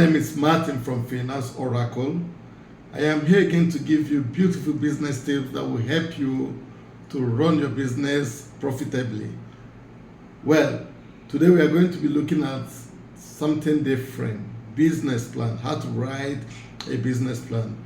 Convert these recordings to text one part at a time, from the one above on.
name is Martin from Finance Oracle. I am here again to give you beautiful business tips that will help you to run your business profitably. Well, today we are going to be looking at something different. Business plan, how to write a business plan.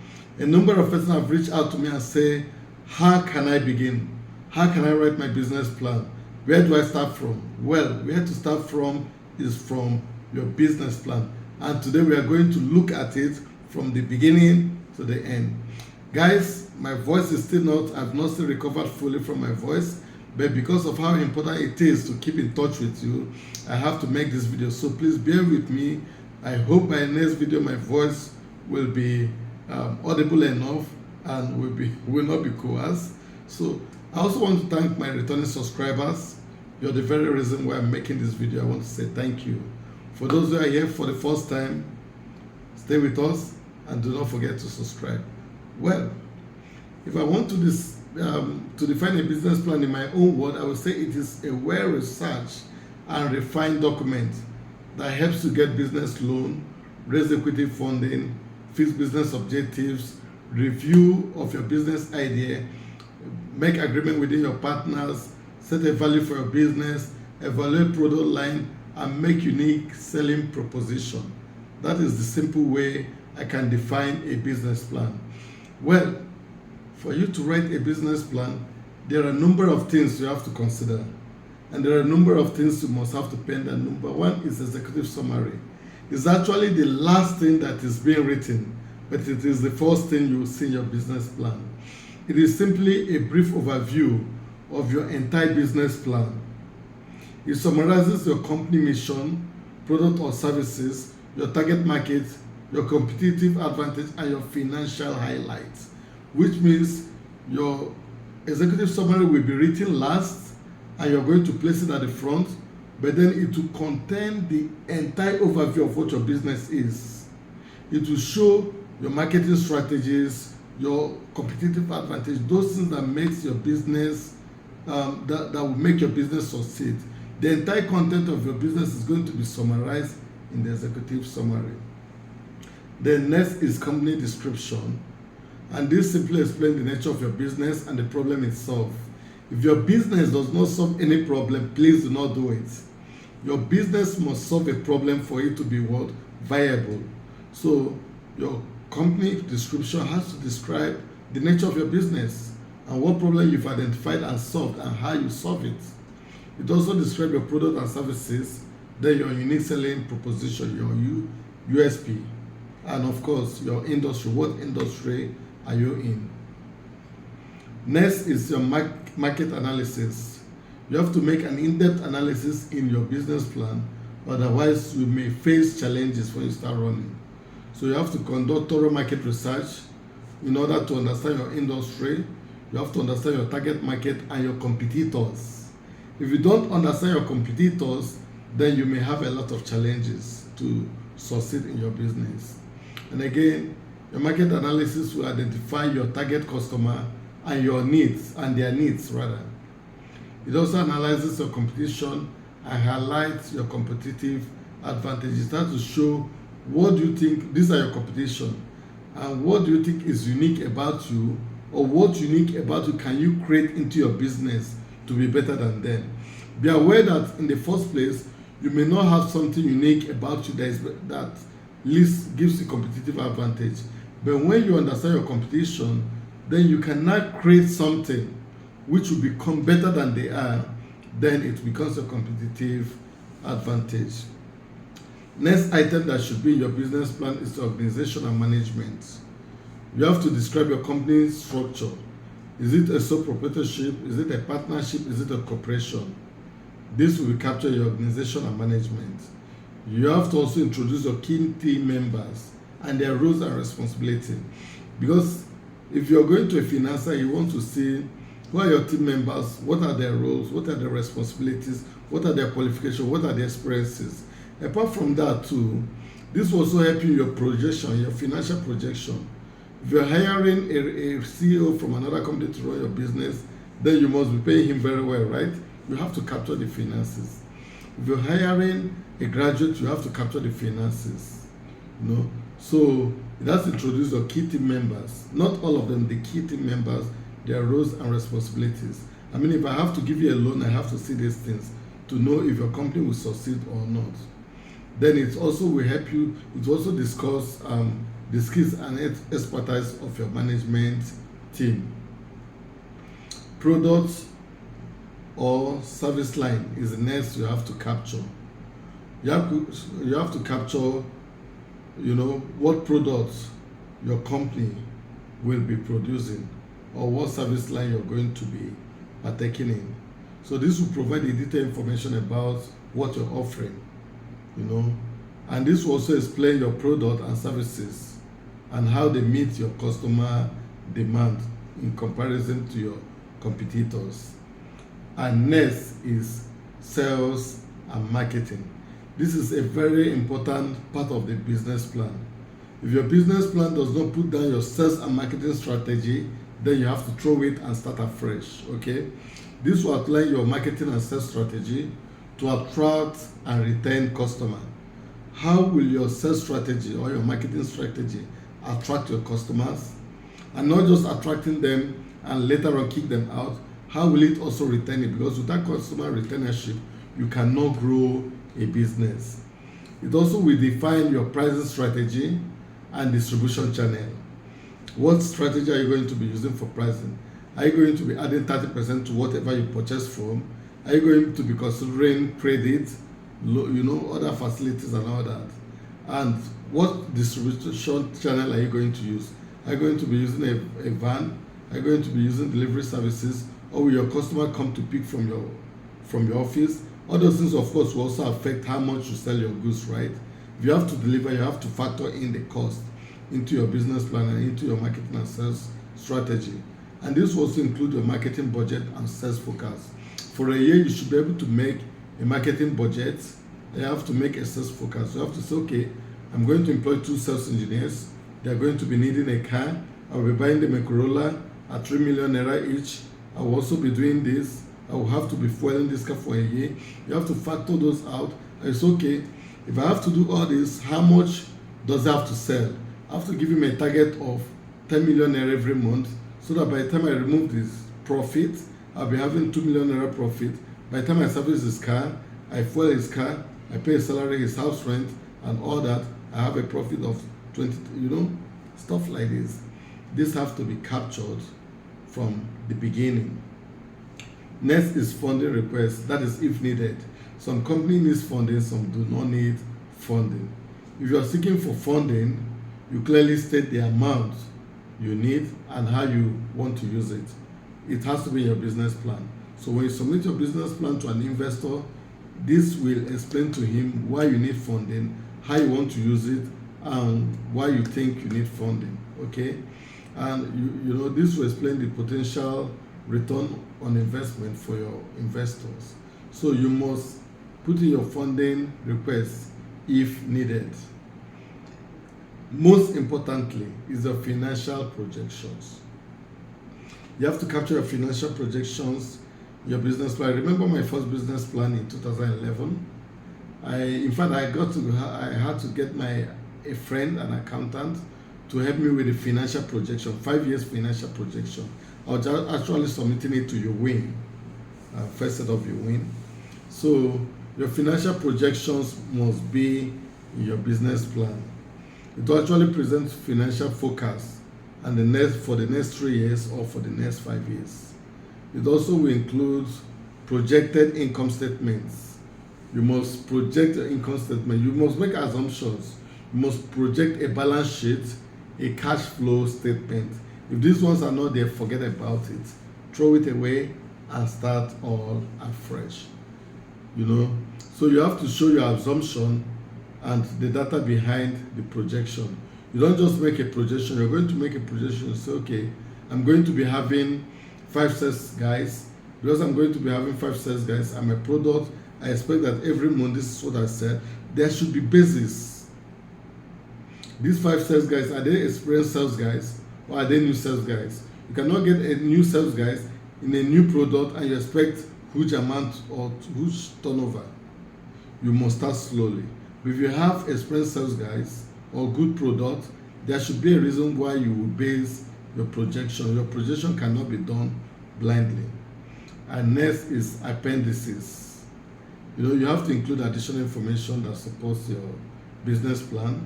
A number of persons have reached out to me and say, how can I begin? How can I write my business plan? Where do I start from? Well, where to start from is from your business plan. And today we are going to look at it from the beginning to the end. Guys, my voice is still not, I've not still recovered fully from my voice, but because of how important it is to keep in touch with you, I have to make this video. So please bear with me. I hope by next video my voice will be audible enough and will not be coerced. So I also want to thank my returning subscribers. You're the very reason why I'm making this video. I want to say thank you. For those who are here for the first time, stay with us and do not forget to subscribe. Well, if I want to define a business plan in my own word, I would say it is a well-researched and refined document that helps you get business loan, raise equity funding, fix business objectives, review of your business idea, make agreement within your partners, set a value for your business, evaluate product line, and make unique selling proposition. That is the simple way I can define a business plan. Well, for you to write a business plan, there are a number of things you have to consider. And there are a number of things you must have to pen. And number one is executive summary. It's actually the last thing that is being written, but it is the first thing you will see in your business plan. It is simply a brief overview of your entire business plan. It summarizes your company mission, product or services, your target market, your competitive advantage, and your financial highlights, which means your executive summary will be written last and you're going to place it at the front, but then it will contain the entire overview of what your business is. It will show your marketing strategies, your competitive advantage, those things that makes your business, that will make your business succeed. The entire content of your business is going to be summarized in the executive summary. The next is company description, and this simply explains the nature of your business and the problem itself. If your business does not solve any problem, please do not do it. Your business must solve a problem for it to be what? Viable. So your company description has to describe the nature of your business and what problem you've identified and solved and how you solve it. It also describes your product and services, then your unique selling proposition, your USP, and of course your industry. What industry are you in? Next is your market analysis. You have to make an in-depth analysis in your business plan, otherwise you may face challenges when you start running. So you have to conduct thorough market research in order to understand your industry. You have to understand your target market and your competitors. If you don't understand your competitors, then you may have a lot of challenges to succeed in your business. And again, your market analysis will identify your target customer and your needs, and their needs rather. It also analyzes your competition and highlights your competitive advantages. That to show what do you think, these are your competition, and what do you think is unique about you, or what unique about you can you create into your business to be better than them. Be aware that in the first place, you may not have something unique about you that least gives you competitive advantage. But when you understand your competition, then you can now create something which will become better than they are. Then it becomes a competitive advantage. Next item that should be in your business plan is the organization and management. You have to describe your company's structure. Is it a sole proprietorship? Is it a partnership? Is it a corporation? This will capture your organization and management. You have to also introduce your key team members and their roles and responsibility. Because if you're going to a financer, you want to see who are your team members, what are their roles, what are their responsibilities, what are their qualifications, what are their experiences. Apart from that too, this will also help you in your projection, your financial projection. If you're hiring a CEO from another company to run your business, then you must be paying him very well, right? You have to capture the finances. If you're hiring a graduate, you have to capture the finances. you know. So it has to introduce your key team members. Not all of them, the key team members, their roles and responsibilities. I mean, if I have to give you a loan, I have to see these things to know if your company will succeed or not. Then it also will help you, it will also discuss the skills and expertise of your management team. Products or service line is the next you have to capture. You have to capture, what products your company will be producing or what service line you're going to be partaking in. So this will provide the detailed information about what you're offering, and this will also explain your product and services and how they meet your customer demand in comparison to your competitors. And next is sales and marketing. This is a very important part of the business plan. If your business plan does not put down your sales and marketing strategy, then you have to throw it and start afresh. Okay, this will outline your marketing and sales strategy to attract and retain customers. How will your sales strategy or your marketing strategy attract your customers, and not just attracting them and later on kick them out? How will it also retain it? Because without customer retainership, you cannot grow a business. It also will define your pricing strategy and distribution channel. What strategy are you going to be using for pricing? Are you going to be adding 30% to whatever you purchase from? Are you going to be considering credit, other facilities and all that? And what distribution channel are you going to use? Are you going to be using a van? Are you going to be using delivery services? Or will your customer come to pick from your office? All those things, of course, will also affect how much you sell your goods, right? If you have to deliver, you have to factor in the cost into your business plan and into your marketing and sales strategy. And this will also include your marketing budget and sales forecast. For a year, you should be able to make a marketing budget. You have to make a sales forecast. You have to say, okay, I'm going to employ 2 sales engineers. They are going to be needing a car. I'll be buying them a Corolla at 3 million naira each. I will also be doing this. I will have to be fueling this car for a year. You have to factor those out. And it's okay. If I have to do all this, how much does I have to sell? I have to give him a target of 10 million naira every month, so that by the time I remove this profit, I'll be having 2 million naira profit. By the time I service his car, I fuel his car, I pay his salary, his house rent, and all that, I have a profit of 20, stuff like this. This has to be captured from the beginning. Next is funding requests, that is if needed. Some company needs funding, some do not need funding. If you are seeking for funding, you clearly state the amount you need and how you want to use it. It has to be in your business plan. So when you submit your business plan to an investor, this will explain to him why you need funding, how you want to use it, and why you think you need funding. Okay, and this will explain the potential return on investment for your investors. So you must put in your funding request if needed. Most importantly is the financial projections. You have to capture your financial projections, your business plan. I remember my first business plan in 2011. I had to get a friend, an accountant, to help me with the financial projection, 5 years financial projection. I was actually submitting it to your win, first set of your win. So your financial projections must be in your business plan. It will actually present financial forecast and for the next 3 years or for the next 5 years. It also will include projected income statements. You must project your income statement. You must make assumptions. You must project a balance sheet, a cash flow statement. If these ones are not there, forget about it. Throw it away and start all afresh. So you have to show your assumption and the data behind the projection. You don't just make a projection. You're going to make a projection and say, okay, I'm going to be having 5 sales guys. Because I'm going to be having 5 sales guys, I'm a product. I expect that every month, this is what I said, there should be basis. These 5 sales guys, are they experienced sales guys or are they new sales guys? You cannot get a new sales guys in a new product and you expect huge amount or huge turnover. You must start slowly. If you have experienced sales guys or good product, there should be a reason why you will base your projection. Your projection cannot be done blindly. And next is appendices. You have to include additional information that supports your business plan,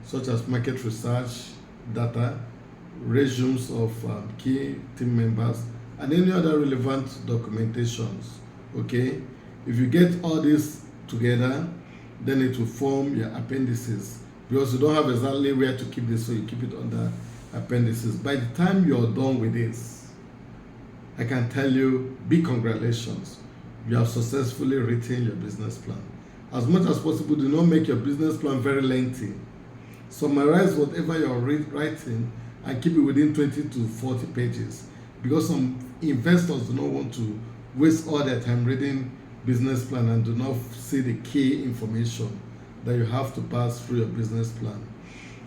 such as market research, data, resumes of key team members, and any other relevant documentations. Okay, if you get all this together, then it will form your appendices, because you don't have exactly where to keep this, so you keep it under appendices. By the time you're done with this, I can tell you, big congratulations, you have successfully written your business plan. As much as possible, do not make your business plan very lengthy. Summarize whatever you're writing and keep it within 20 to 40 pages, because some investors do not want to waste all their time reading business plan and do not see the key information that you have to pass through your business plan.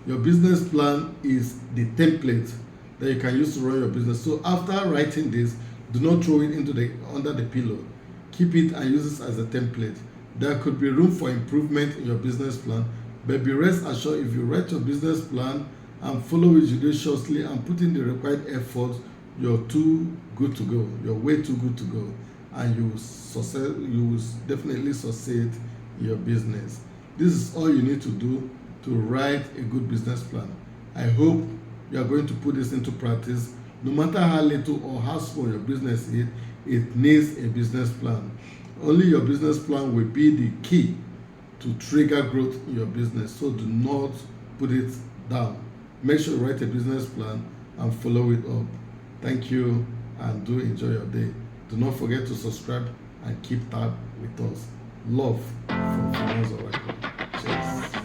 Your business plan is the template that you can use to run your business. So after writing this, do not throw it under the pillow. Keep it and use it as a template. There could be room for improvement in your business plan, but be rest assured, if you write your business plan and follow it judiciously and put in the required effort, you're too good to go. You're way too good to go, and you will definitely succeed in your business. This is all you need to do to write a good business plan. I hope you are going to put this into practice. No matter how little or how small your business is, it needs a business plan. Only your business plan will be the key to trigger growth in your business. So do not put it down. Make sure you write a business plan and follow it up. Thank you, and do enjoy your day. Do not forget to subscribe and keep tab with us. Love from Finance Oracle. Cheers.